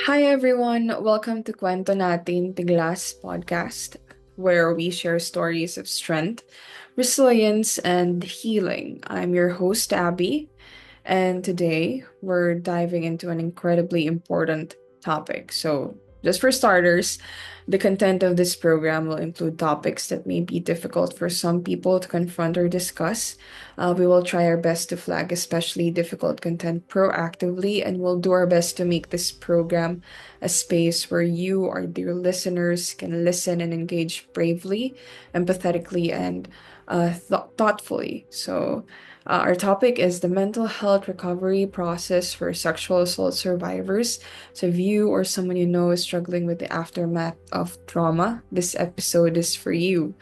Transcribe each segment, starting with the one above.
Hi everyone, welcome to Kwento Natin Tiglas podcast, where we share stories of strength, resilience, and healing. I'm your host, Abby, and today we're diving into an incredibly important topic. So, just for starters, the content of this program will include topics that may be difficult for some people to confront or discuss. We will try our best to flag especially difficult content proactively, and we'll do our best to make this program a space where you, our dear listeners, can listen and engage bravely, empathetically, and thoughtfully. So, our topic is the mental health recovery process for sexual assault survivors. So, if you or someone you know is struggling with the aftermath of trauma, this episode is for you.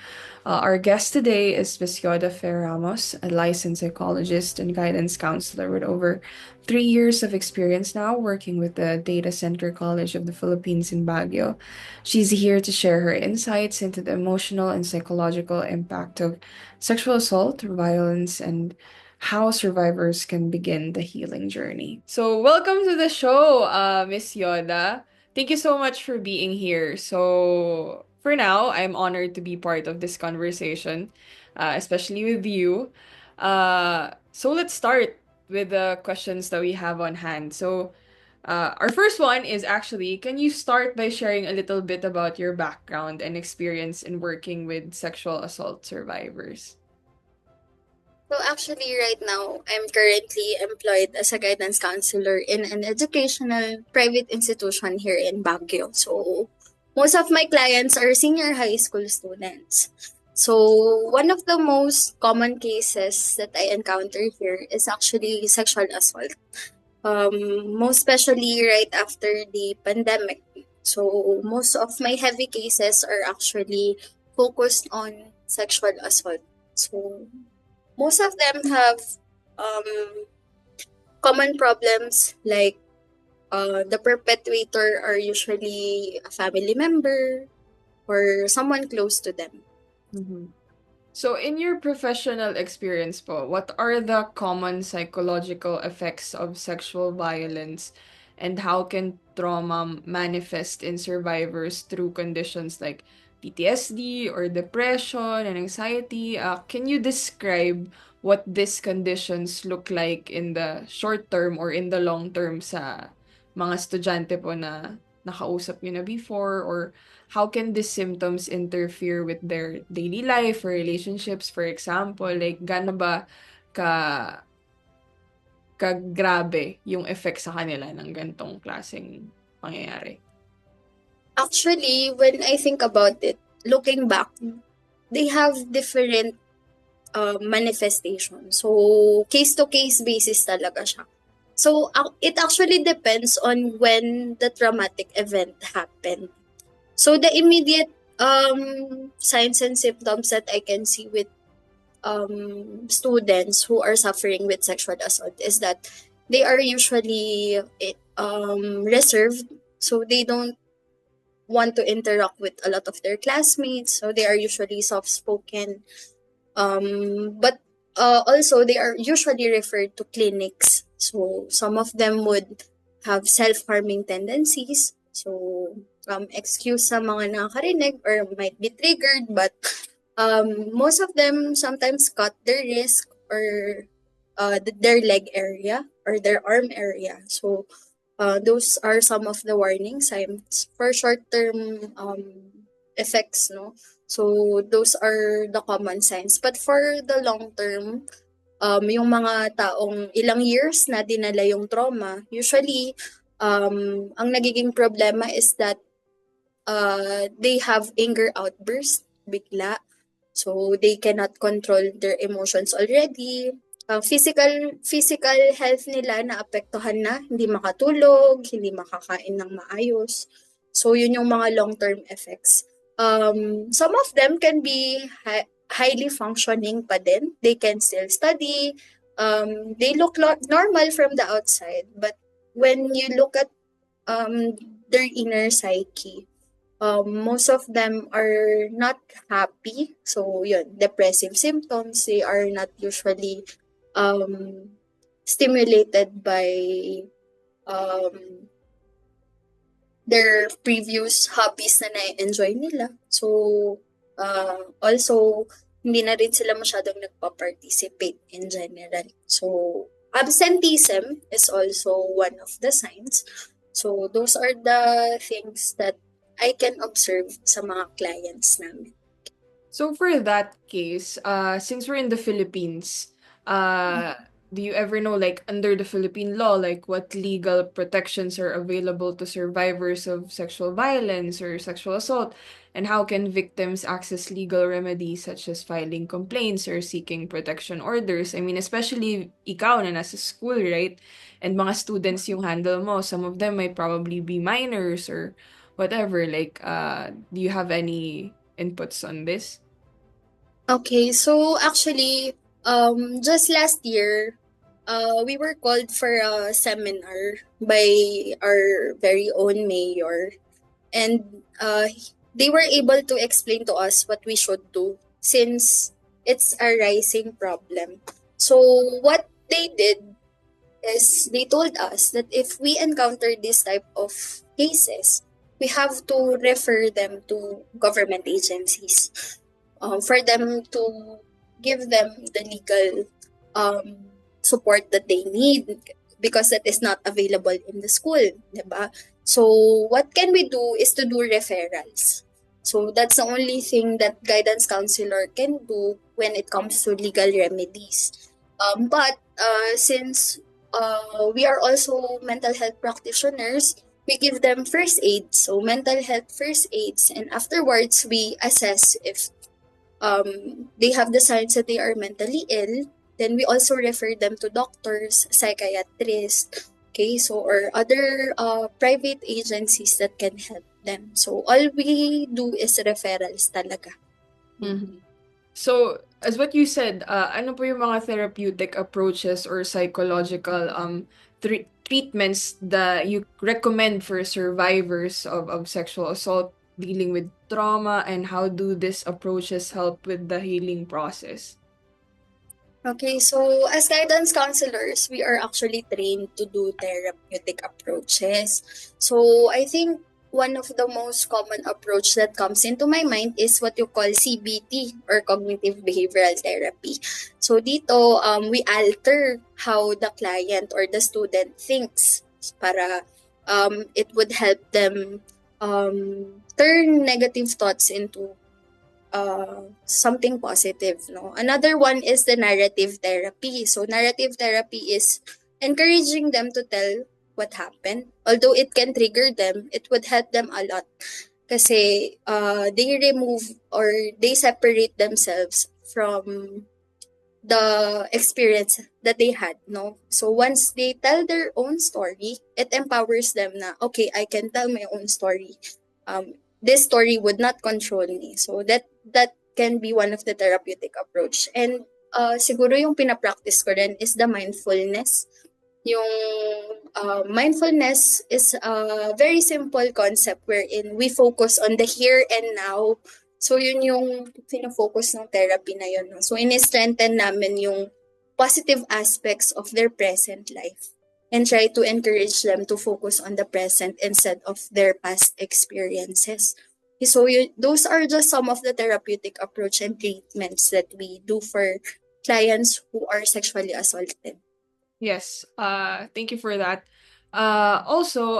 Our guest today is Ms. Yoda Fer Ramos, a licensed psychologist and guidance counselor with over 3 years of experience now working with the Data Center College of the Philippines in Baguio. She's here to share her insights into the emotional and psychological impact of sexual assault, violence, and how survivors can begin the healing journey. So, welcome to the show, Miss Yoda. Thank you so much for being here. So, for now, I'm honored to be part of this conversation, especially with you. So, let's start with the questions that we have on hand. So, our first one is actually, can you start by sharing a little bit about your background and experience in working with sexual assault survivors? So actually, right now, I'm currently employed as a guidance counselor in an educational private institution here in Baguio. So most of my clients are senior high school students. So one of the most common cases that I encounter here is actually sexual assault. Most especially right after the pandemic. So most of my heavy cases are actually focused on sexual assault. So most of them have um, common problems like the perpetrator are usually a family member or someone close to them. Mhm. So, in your professional experience po, what are the common psychological effects of sexual violence and how can trauma manifest in survivors through conditions like PTSD or depression and anxiety? Can you describe what these conditions look like in the short term or in the long term sa mga estudyante po na nakausap niyo na before, or how can these symptoms interfere with their daily life or relationships? For example, like gaano ba ka kagrabe yung effect sa kanila ng gantong klaseng pangyayari? Actually, when I think about it, looking back, they have different manifestations. So, case-to-case basis talaga siya. So, it actually depends on when the traumatic event happened. So, the immediate signs and symptoms that I can see with students who are suffering with sexual assault is that they are usually reserved, so they don't want to interact with a lot of their classmates, so they are usually soft spoken. But also they are usually referred to clinics, so some of them would have self-harming tendencies. So excuse sa mga nakakarinig or might be triggered, but most of them sometimes cut their wrist or their leg area or their arm area. So those are some of the warning signs for short-term effects, no? So those are the common signs. But for the long term, yung mga taong ilang years na dinala yung trauma, usually ang nagiging problema is that they have anger outbursts bigla. So they cannot control their emotions already. Physical health nila naapektuhan na, hindi makatulog, hindi makakain ng maayos. So yun yung mga long-term effects. Some of them can be highly functioning pa din. They can still study. They look normal from the outside, but when you look at um, their inner psyche, most of them are not happy. So, yun, depressive symptoms, they are not usually um, stimulated by um, their previous hobbies na na-enjoy nila. So, also, hindi na rin sila masyadong nagpa-participate in general. So, absenteeism is also one of the signs. So, those are the things that I can observe sa mga clients namin. So for that case, since we're in the Philippines, uh, do you ever know, like, under the Philippine law, like what legal protections are available to survivors of sexual violence or sexual assault? And how can victims access legal remedies such as filing complaints or seeking protection orders? I mean, especially ikaw na nasa school, right? And mga students yung handle mo. Some of them might probably be minors or whatever. Like, do you have any inputs on this? Okay, so actually, just last year, we were called for a seminar by our very own mayor, and they were able to explain to us what we should do since it's a rising problem. So what they did is they told us that if we encounter this type of cases, we have to refer them to government agencies for them to give them the legal support that they need because that is not available in the school, diba? So what can we do is to do referrals. So that's the only thing that guidance counselor can do when it comes to legal remedies. But since we are also mental health practitioners, we give them first aid. So mental health first aids, and afterwards we assess if they have the signs that they are mentally ill. Then we also refer them to doctors, psychiatrists, okay, so or other private agencies that can help them. So all we do is referrals talaga. Mhm. So, as what you said, ano po yung mga therapeutic approaches or psychological treatments that you recommend for survivors of sexual assault dealing with trauma, and how do these approaches help with the healing process? Okay, so as guidance counselors, we are actually trained to do therapeutic approaches. So I think one of the most common approach that comes into my mind is what you call CBT or cognitive behavioral therapy. So dito, we alter how the client or the student thinks para it would help them turn negative thoughts into something positive, no? Another one is the narrative therapy. So narrative therapy is encouraging them to tell what happened. Although it can trigger them, it would help them a lot kasi they remove or they separate themselves from the experience that they had, no? So once they tell their own story, it empowers them na, okay, I can tell my own story. This story would not control me. So that can be one of the therapeutic approach. And siguro yung pinapractice ko rin is the mindfulness. Yung mindfulness is a very simple concept wherein we focus on the here and now. So yun yung focus ng therapy na yun. No? So in-strengthen namin yung positive aspects of their present life and try to encourage them to focus on the present instead of their past experiences. So those are just some of the therapeutic approach and treatments that we do for clients who are sexually assaulted. Yes, thank you for that. Also,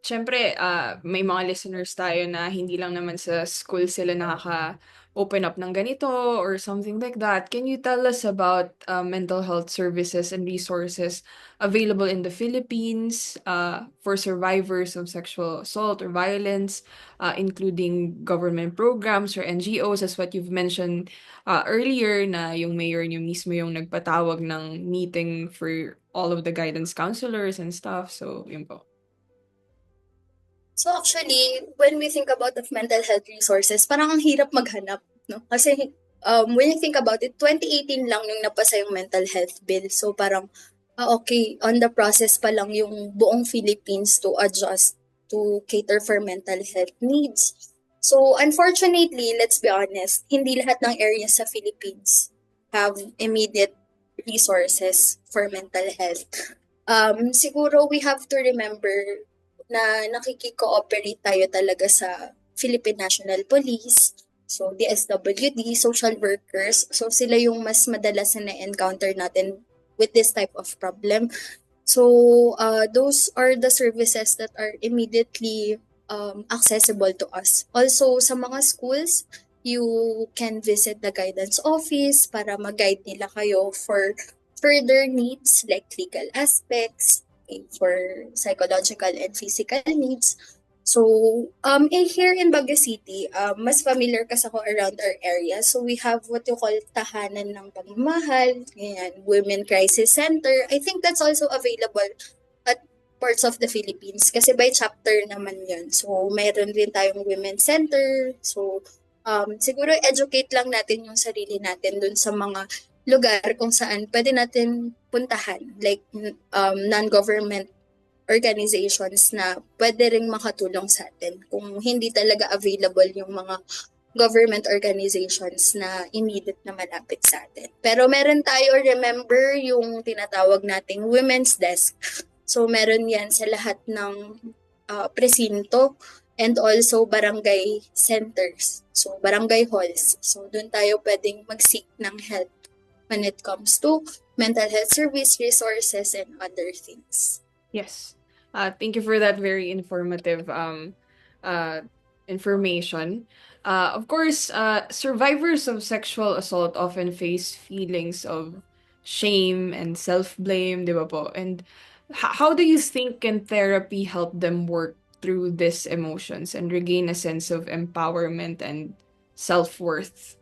syempre, may mga listeners tayo na hindi lang naman sa school sila nakaka-open up ng ganito or something like that. Can you tell us about mental health services and resources available in the Philippines for survivors of sexual assault or violence, including government programs or NGOs, as what you've mentioned earlier, na yung mayor niyo mismo yung nagpatawag ng meeting for all of the guidance counselors and stuff. So, yun po. So actually, when we think about of mental health resources, parang ang hirap maghanap, no? Kasi when you think about it, 2018 lang nung napasa yung mental health bill. So parang, okay, on the process pa lang yung buong Philippines to adjust to cater for mental health needs. So unfortunately, let's be honest, hindi lahat ng areas sa Philippines have immediate resources for mental health. Siguro we have to remember na nakiki-cooperate tayo talaga sa Philippine National Police, so DSWD, social workers. So sila yung mas madalas na na-encounter natin with this type of problem. So those are the services that are immediately accessible to us. Also, sa mga schools, you can visit the guidance office para mag-guide nila kayo for further needs like legal aspects, okay, for psychological and physical needs. So, here in Baguio City, mas familiar kasi ako around our area. So, we have what you call Tahanan ng Pagmamahal, ganyan, Women Crisis Center. I think that's also available at parts of the Philippines kasi by chapter naman yun. So, mayroon din tayong Women Center. So, siguro educate lang natin yung sarili natin dun sa mga lugar kung saan pwede natin puntahan. Like, non-government organizations na pwede ring makatulong sa atin kung hindi talaga available yung mga government organizations na immediate na malapit sa atin. Pero meron tayo, remember, yung tinatawag nating women's desk. So meron yan sa lahat ng presinto and also barangay centers. So barangay halls. So doon tayo pwedeng mag-seek ng help when it comes to mental health service, resources, and other things. Yes. Thank you for that very informative information. Of course, survivors of sexual assault often face feelings of shame and self-blame, di ba po? And how do you think can therapy help them work through these emotions and regain a sense of empowerment and self-worth?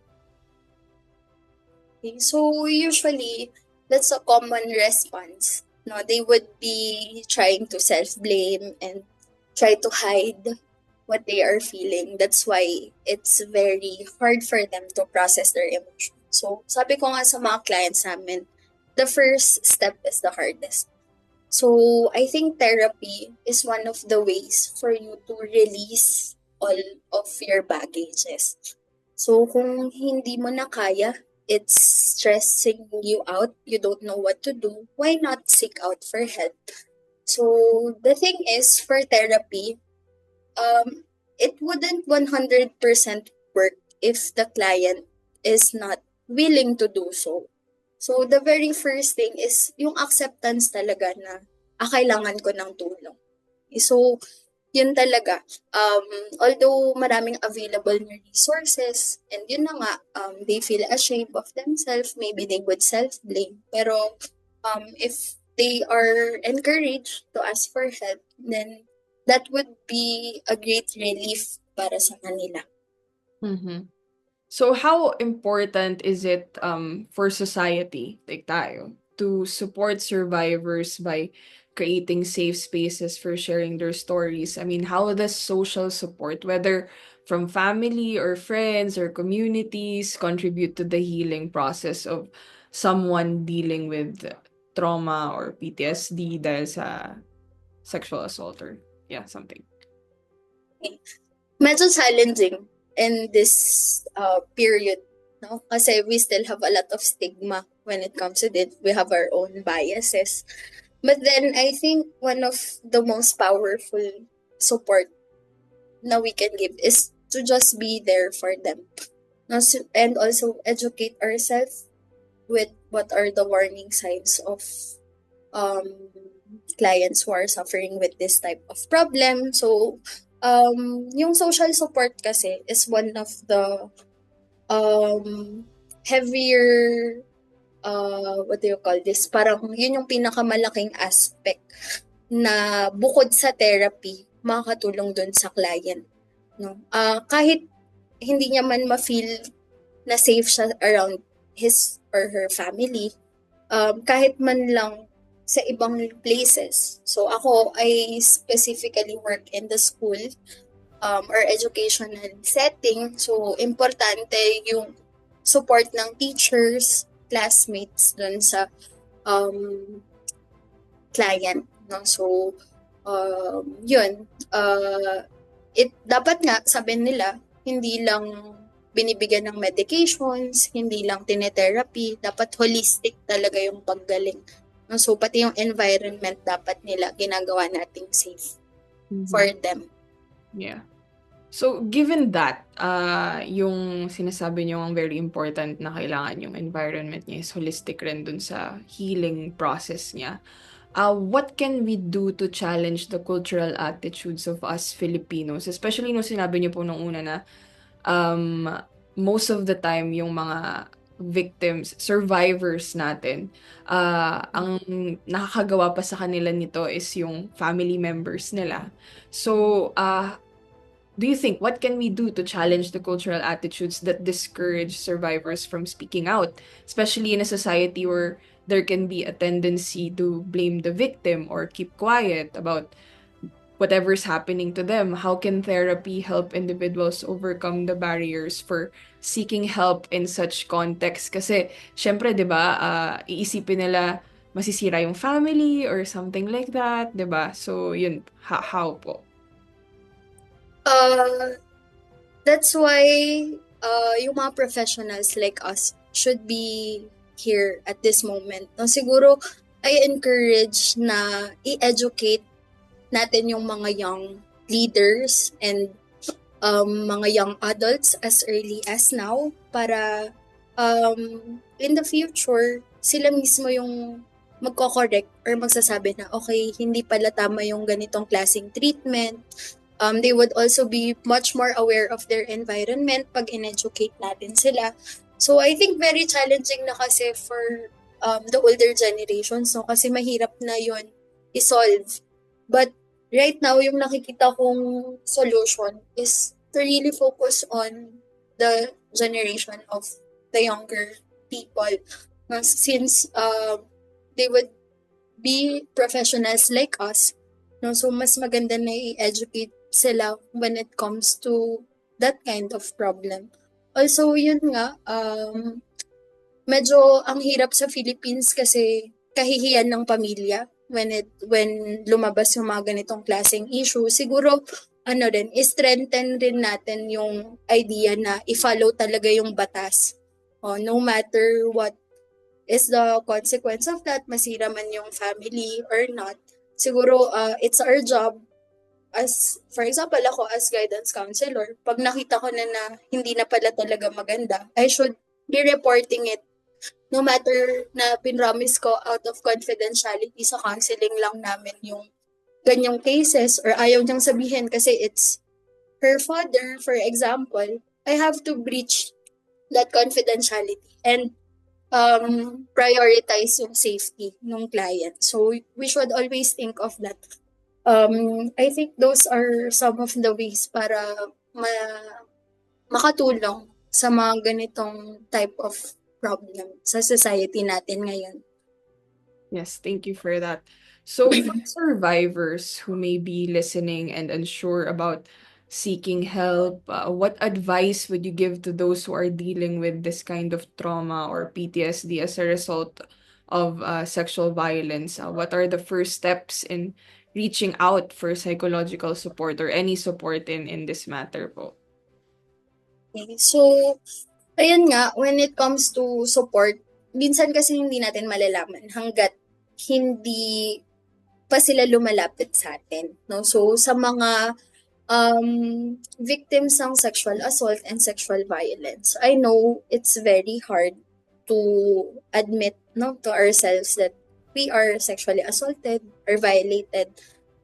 Okay, so usually that's a common response. No, they would be trying to self-blame and try to hide what they are feeling. That's why it's very hard for them to process their emotions. So, sabi ko nga sa mga clients namin, the first step is the hardest. So, I think therapy is one of the ways for you to release all of your baggages. So, kung hindi mo na kaya, it's stressing you out, you don't know what to do, why not seek out for help? So, the thing is, for therapy, it wouldn't 100% work if the client is not willing to do so. So, the very first thing is yung acceptance talaga na kailangan ko ng tulong. So, yun talaga. Although maraming available na resources, and yun na nga, they feel ashamed of themselves, maybe they would self-blame. Pero if they are encouraged to ask for help, then that would be a great relief para sa kanila. Mm-hmm. So how important is it for society, like tayo, to support survivors by creating safe spaces for sharing their stories? I mean, how does social support, whether from family or friends or communities, contribute to the healing process of someone dealing with trauma or PTSD dahil sa sexual assault or something? Medyo challenging in this period, no? Kasi we still have a lot of stigma when it comes to it. We have our own biases. But then I think one of the most powerful support na we can give is to just be there for them. No? And also educate ourselves with what are the warning signs of clients who are suffering with this type of problem. So, yung social support kasi is one of the heavier, what do you call this? Parang yun yung pinakamalaking aspect na bukod sa therapy, makakatulong dun sa client. No? Kahit hindi niya man ma-feel na safe siya around his or her family, kahit man lang sa ibang places. So ako, I specifically work in the school or educational setting. So importante yung support ng teachers, classmates dun sa client. No? So, yun. Dapat nga, sabi nila, hindi lang binibigyan ng medications, hindi lang tinetherapy, dapat holistic talaga yung paggaling. So, pati yung environment dapat nila ginagawa nating safe. for Mhm. them. Yeah. So, given that, yung sinasabi niyo ang very important na kailangan yung environment niya is holistic rin dun sa healing process niya. What can we do to challenge the cultural attitudes of us Filipinos? Especially nung sinabi niyo po nung una na um, most of the time yung mga victims, survivors natin, ang nakakagawa pa sa kanila nito is yung family members nila. So, do you think what can we do to challenge the cultural attitudes that discourage survivors from speaking out, especially in a society where there can be a tendency to blame the victim or keep quiet about whatever's happening to them? How can therapy help individuals overcome the barriers for seeking help in such context? Kasi, syempre, di ba, iisipin nila masisira yung family or something like that, di ba? So, yun, how po? Uh, that's why yung mga professionals like us should be here at this moment. No, siguro, I encourage na i-educate natin yung mga young leaders and mga young adults as early as now para in the future, sila mismo yung magko-correct or magsasabi na, okay, hindi pala tama yung ganitong klaseng treatment. They would also be much more aware of their environment pag in-educate natin sila. So I think very challenging na kasi for the older generations, no? Kasi mahirap na yon i-solve. But right now, yung nakikita kong solution is to really focus on the generation of the younger people. Since they would be professionals like us, no? So mas maganda na i-educate sila when it comes to that kind of problem. Also, yun nga, medyo ang hirap sa Philippines kasi kahihiyan ng pamilya when lumabas yung mga ganitong klaseng issue. Siguro ano rin, strengthen rin natin yung idea na i-follow talaga yung batas. No matter what is the consequence of that, masira man yung family or not. Siguro it's our job as, for example, ako as guidance counselor, pag nakita ko na hindi na pala talaga maganda, I should be reporting it no matter na pinromise ko out of confidentiality sa counseling lang namin yung ganyang cases or ayaw niyang sabihin kasi it's her father, for example, I have to breach that confidentiality and prioritize yung safety ng client. So we should always think of that. I think those are some of the ways para makatulong sa mga ganitong type of problem sa society natin ngayon. Yes, thank you for that. So, for survivors who may be listening and unsure about seeking help, what advice would you give to those who are dealing with this kind of trauma or PTSD as a result of sexual violence? What are the first steps in reaching out for psychological support or any support in this matter po? Okay. So, ayun nga, when it comes to support, minsan kasi hindi natin malalaman hanggat hindi pa sila lumalapit sa atin. No? So, sa mga victims ng sexual assault and sexual violence, I know it's very hard to admit, no, to ourselves that we are sexually assaulted or violated.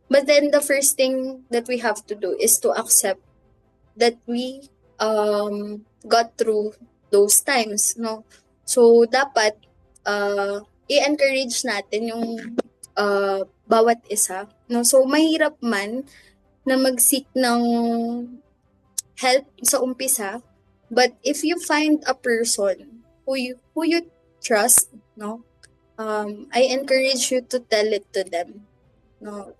But then the first thing that we have to do is to accept that we got through those times, no? So dapat i-encourage natin yung bawat isa, no? So mahirap man na mag-seek ng help sa umpisa, but if you find a person who you trust, no? I encourage you to tell it to them, no?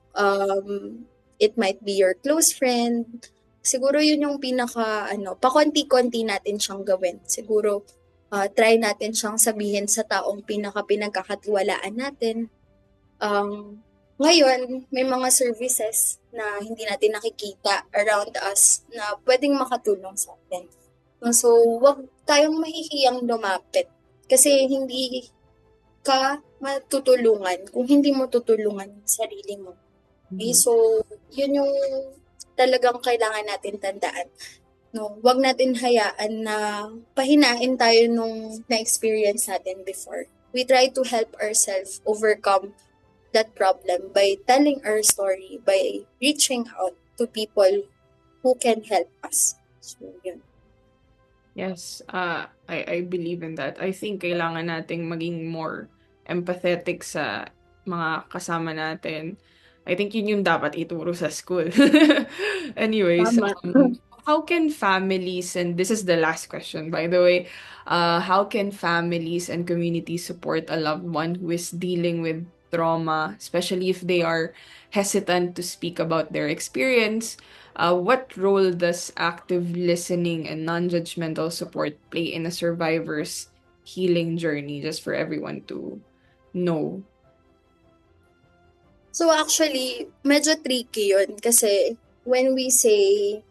It might be your close friend. Siguro yun yung pinaka pakonti-konti natin siyang gawin. Siguro try natin siyang sabihin sa taong pinaka pinagkakatiwalaan natin. Ngayon, may mga services na hindi natin nakikita around us na pwedeng makatulong sa atin. So, wag tayong mahihiyang lumapit kasi hindi ka matutulungan kung hindi mo tutulungan yung sarili mo. Okay, Mhm. so yun yung talagang kailangan natin tandaan. No, wag natin hayaan na pahinain tayo nung na-experience natin before. We try to help ourselves overcome that problem by telling our story, by reaching out to people who can help us. So, yun. Yes, I believe in that. I think kailangan nating maging more empathetic sa mga kasama natin. I think yun yung dapat ituro sa school. Anyways, Tama. how can families, and this is the last question, by the way, how can families and communities support a loved one who is dealing with trauma, especially if they are hesitant to speak about their experience? What role does active listening and non-judgmental support play in a survivor's healing journey? Just for everyone to know. So actually, medyo tricky yun kasi when we say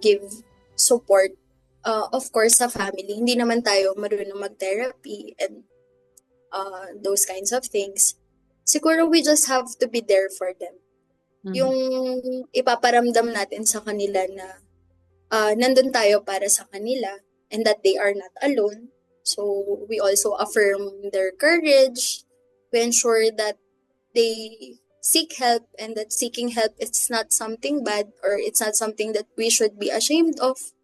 give support, of course sa family, hindi naman tayo marunong mag-therapy and those kinds of things. Siguro we just have to be there for them. Mhm. Yung ipaparamdam natin sa kanila na nandun tayo para sa kanila and that they are not alone. So we also affirm their courage. We ensure that they seek help and that seeking help is not something bad or it's not something that we should be ashamed of.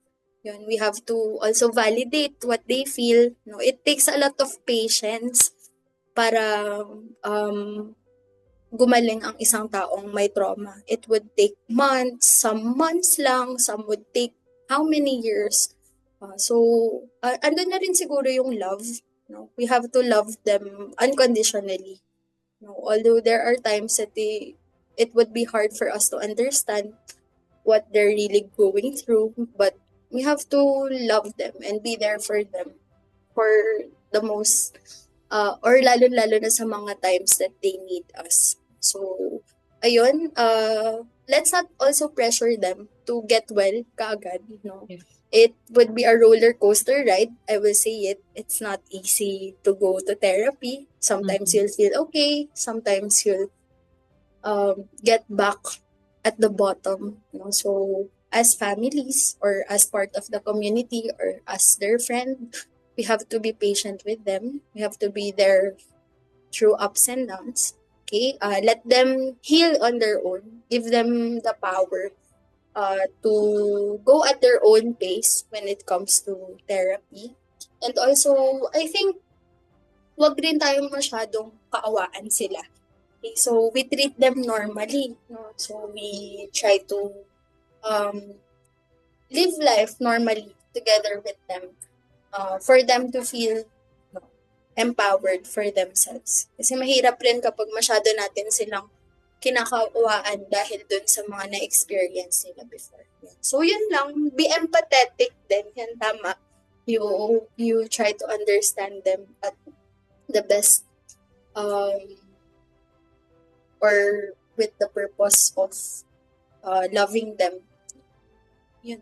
Yun, we have to also validate what they feel. No, it takes a lot of patience para um, gumaling ang isang taong may trauma. It would take some months lang, some would take how many years. Andun na rin siguro yung love. No? We have to love them unconditionally. No? Although there are times that it would be hard for us to understand what they're really going through, but we have to love them and be there for them for the most or lalo-lalo na sa mga times that they need us. So, ayun, let's not also pressure them to get well kaagad, no? Yes. It would be a roller coaster ride. I will say it. It's not easy to go to therapy. Sometimes Mhm. you'll feel okay. Sometimes you'll get back at the bottom. You know? So, as families or as part of the community or as their friend, we have to be patient with them. We have to be there through ups and downs. Okay, let them heal on their own. Give them the power to go at their own pace when it comes to therapy. And also, I think wag rin tayong masyadong kaawaan sila. Okay, so we treat them normally. No? So we try to um, live life normally together with them for them to feel no, empowered for themselves. Kasi mahirap rin kapag masyado natin silang kinakawaan dahil dun sa mga na-experience nila before. Yan. So yun lang, be empathetic din, yan tama. You try to understand them at the best um, or with the purpose of loving them. Yun.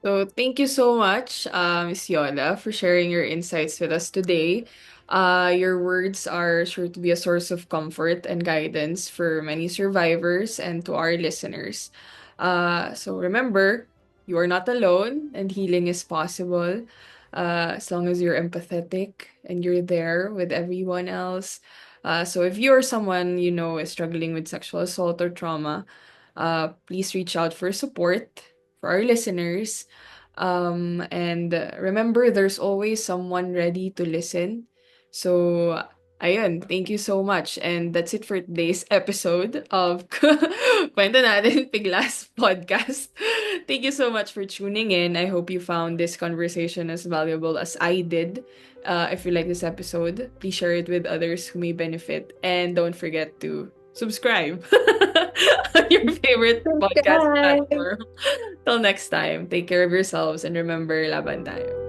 So thank you so much, Miss Yola, for sharing your insights with us today. Your words are sure to be a source of comfort and guidance for many survivors and to our listeners. So remember, you are not alone and healing is possible as long as you're empathetic and you're there with everyone else. So if you're someone you know is struggling with sexual assault or trauma, please reach out for support for our listeners. And remember, there's always someone ready to listen. So, ayun, thank you so much. And that's it for today's episode of Kwento Natin Piglas podcast. Thank you so much for tuning in. I hope you found this conversation as valuable as I did. If you like this episode, please share it with others who may benefit. And don't forget to subscribe on your favorite podcast Subscribe! platform. Till next time, take care of yourselves and remember, laban tayo.